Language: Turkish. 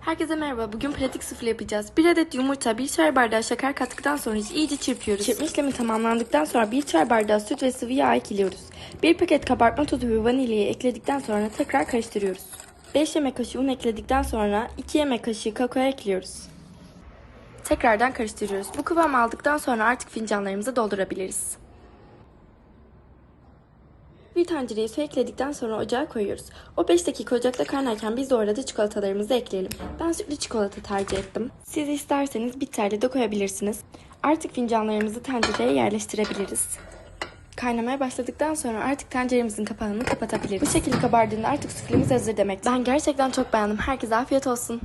Herkese merhaba. Bugün pratik sufle yapacağız. 1 adet yumurta, 1 çay bardağı şeker kattıktan sonra iyice çırpıyoruz. Çırpma işlemi tamamlandıktan sonra 1 çay bardağı süt ve sıvı yağ ekliyoruz. 1 paket kabartma tozu ve vanilyayı ekledikten sonra tekrar karıştırıyoruz. 5 yemek kaşığı un ekledikten sonra 2 yemek kaşığı kakao ekliyoruz. Tekrardan karıştırıyoruz. Bu kıvamı aldıktan sonra artık fincanlarımıza doldurabiliriz. Bir tencereye su ekledikten sonra ocağa koyuyoruz. O 5 dakika ocakta kaynarken biz de orada çikolatalarımızı ekleyelim. Ben sütlü çikolata tercih ettim. Siz isterseniz bitterli de koyabilirsiniz. Artık fincanlarımızı tencereye yerleştirebiliriz. Kaynamaya başladıktan sonra artık tenceremizin kapağını kapatabiliriz. Bu şekilde kabardığında artık suflemiz hazır demek. Ben gerçekten çok beğendim. Herkese afiyet olsun.